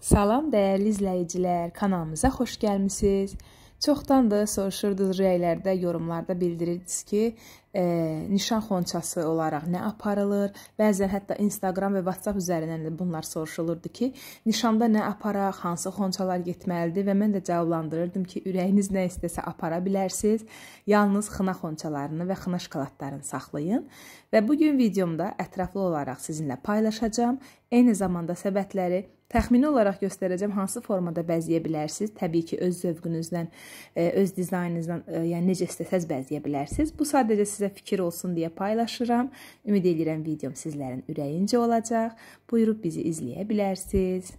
Salam dəyərli izləyicilər, kanalımıza xoş gəlmisiniz. Çoxdandır soruşurdunuz rəylərdə, yorumlarda bildirirdiniz ki, nişan xonçası olaraq nə aparılır? Bəzən hətta Instagram və WhatsApp üzərindən də bunlar soruşulurdu ki, nişanda nə aparaq, hansı xonçalar getməlidir və mən də cavablandırırdım ki, ürəyiniz nə istəsə apara bilərsiniz. Yalnız xına xonçalarını və xına şokoladlarını saxlayın. Və bugün videomda ətraflı olaraq sizinlə paylaşacağım. Eyni zamanda səbətləri təxmini olaraq göstərəcəm, hansı formada bəzəyə bilərsiniz. Təbii ki, öz zövqünüzdən, öz dizaynınızdan, yəni necə istəsəz bəzəyə bilərsiniz. Bu sadəcə sizə fikir olsun deyə paylaşıram. Ümid edirəm videom sizlərin ürəyincə olacaq. Buyurub bizi izləyə bilərsiniz.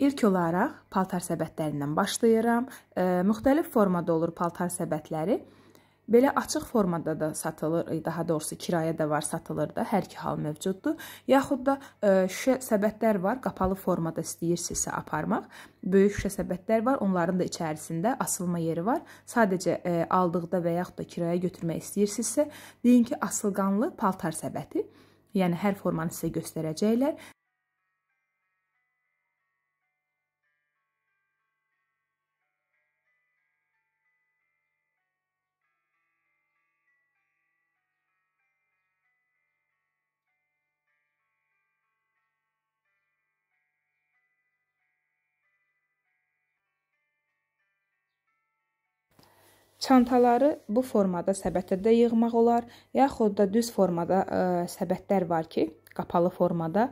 İlk olaraq paltar səbətlərindən başlayıram. Müxtəlif formada olur paltar səbətləri. Belə açıq formada da satılır, daha doğrusu kirayə də var, satılır da, hər iki hal mövcuddur. Yaxud da şüşə səbətlər var, qapalı formada istəyirsinizsə aparmaq. Böyük şüşə səbətlər var, onların da içərisində asılma yeri var. Sadəcə aldıqda və yaxud da kirayə götürmək istəyirsinizsə, deyin ki, asılqanlı paltar səbəti. Yəni hər formanı sizə göstərəcəklər. Çantaları bu formada səbətə də yığmaq olar, yaxud da düz formada səbətlər var ki, qapalı formada,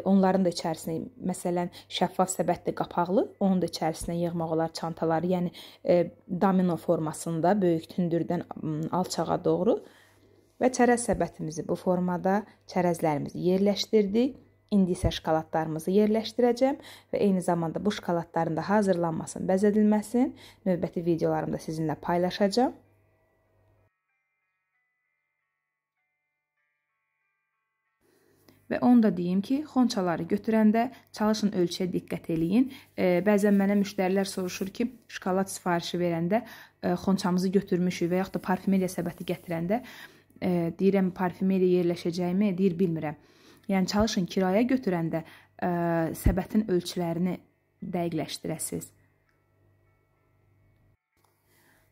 onların da içərisinə, məsələn, şəffaf səbətdir qapaqlı, onun da içərisinə yığmaq olar çantaları, yəni domino formasında, böyük tündürdən alçağa doğru. Və çərəz səbətimizi bu formada çərəzlərimizi yerləşdirdik. İndi isə şokoladlarımızı yerləşdirəcəm və eyni zamanda bu şokoladların da hazırlanmasını, bəzədilməsini növbəti videolarımda sizinlə paylaşacağım. Və onu da deyim ki, xonçaları götürəndə çalışın ölçüyə diqqət eləyin. Bəzən mənə müştərilər soruşur ki, şokolad sifarişi verəndə xonçamızı götürmüşük və yaxud da parfümeriya səbəti gətirəndə deyirəm parfümeriya yerləşəcəyimi, deyir bilmirəm. Yəni çalışın kirayə götürəndə səbətin ölçülərini dəqiqləşdirəsiniz.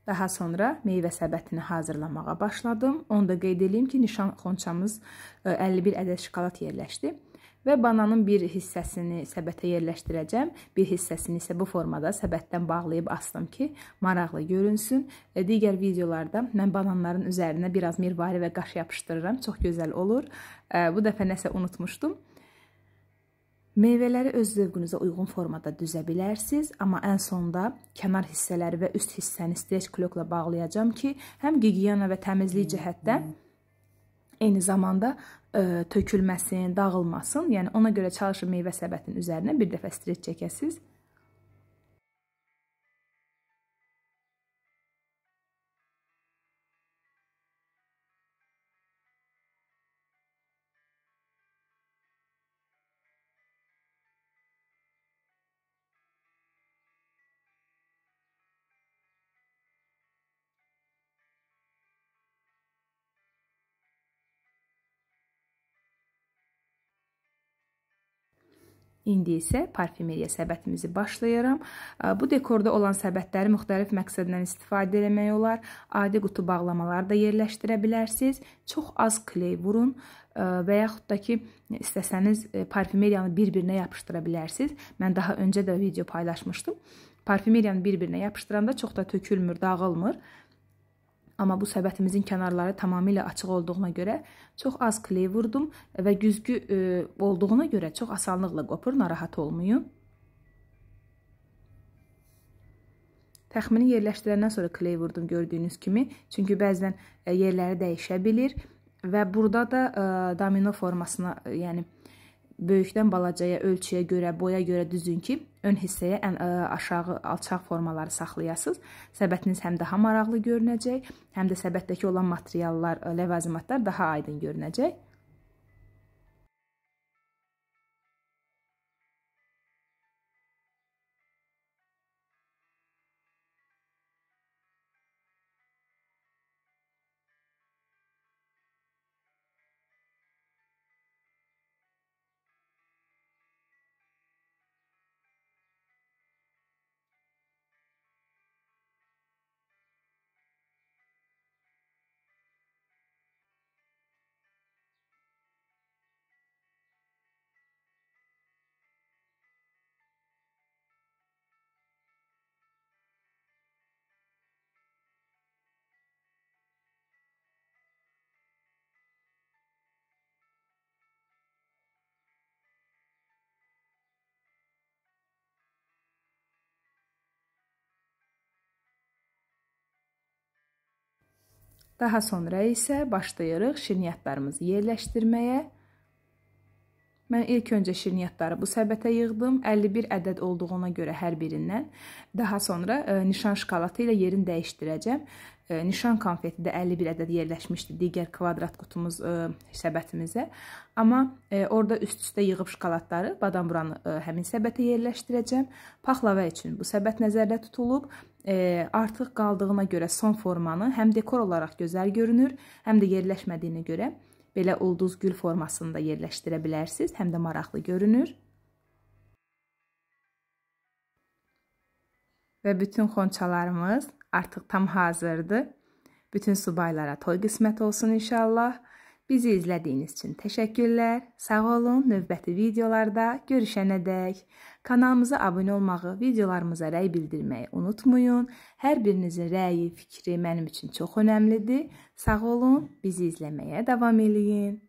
Daha sonra meyvə səbətini hazırlamağa başladım. Onu da qeyd edeyim ki, nişan xonçamız 51 ədəd şokolad yerləşdi. Və bananın bir hissəsini səbətə yerləşdirəcəm. Bir hissəsini isə bu formada səbətdən bağlayıb astım ki, maraqlı görünsün. Digər videolarda mən bananların üzərinə biraz mirvari və qaş yapışdırıram. Çox gözəl olur. Bu dəfə nəsə unutmuşdum. Meyvələri öz zövqünüzə uyğun formada düzə bilərsiniz. Amma ən sonda kənar hissələri və üst hissəni streç klokla bağlayacağım ki, həm gigiyena və təmizlik cəhətdən eyni zamanda tökülməsin, dağılmasın. Yəni ona görə çalışın meyvə səbətinin üzərinə bir dəfə streç çəkəsiniz. İndi isə parfümeriya səbətimizi başlayıram. Bu dekorda olan səbətləri müxtəlif məqsədlə istifadə etmək olar. Adi qutu bağlamaları da yerləşdirə bilərsiniz. Çox az kley vurun və yaxud da ki, istəsəniz parfümeriyanı bir-birinə yapışdıra bilərsiniz. Mən daha öncə də video paylaşmışdım. Parfümeriyanı bir-birinə yapışdıranda çox da tökülmür, dağılmır. Amma bu səbətimizin kənarları tamamilə açıq olduğuna görə çox az kley vurdum və güzgü olduğuna görə çox asanlıqla qopur, narahat olmayın. Təxmini yerləşdirəndən sonra kley vurdum gördüyünüz kimi. Çünki bəzən yerləri dəyişə bilir və burada da domino formasına, yəni böyükdən balacaya, ölçüyə görə, boya görə düzün ki, ön hissəyə ən aşağı, alçaq formaları saxlayasınız. Səbətiniz həm daha maraqlı görünəcək, həm də səbətdəki olan materiallar, ləvazimatlar daha aydın görünəcək. Daha sonra isə başlayırıq şirniyyatlarımızı yerləşdirməyə. Mən ilk öncə şirniyyatları bu səbətə yığdım. 51 ədəd olduğuna görə hər birindən. Daha sonra nişan şokolatı ilə yerini dəyişdirəcəm. Nişan konfeti də 51 ədəd yerləşmişdi digər kvadrat qutumuz səbətimizə. Amma orada üst-üstə yığıb şokolatları, badam buranı həmin səbətə yerləşdirəcəm. Paxlava üçün bu səbət nəzərdə tutulub. Artıq qaldığına görə son formanı həm dekor olaraq gözəl görünür, həm də yerləşmədiyinə görə belə ulduz gül formasında yerləşdirə bilərsiniz, həm də maraqlı görünür. Və bütün xonçalarımız artıq tam hazırdır. Bütün subaylara toy qismət olsun inşallah. Bizi izlədiyiniz üçün təşəkkürlər. Sağ olun. Növbəti videolarda görüşənədək. Kanalımıza abunə olmağı, videolarımıza rəy bildirməyi unutmayın. Hər birinizin rəyi, fikri mənim üçün çox önəmlidir. Sağ olun. Bizi izləməyə davam edin.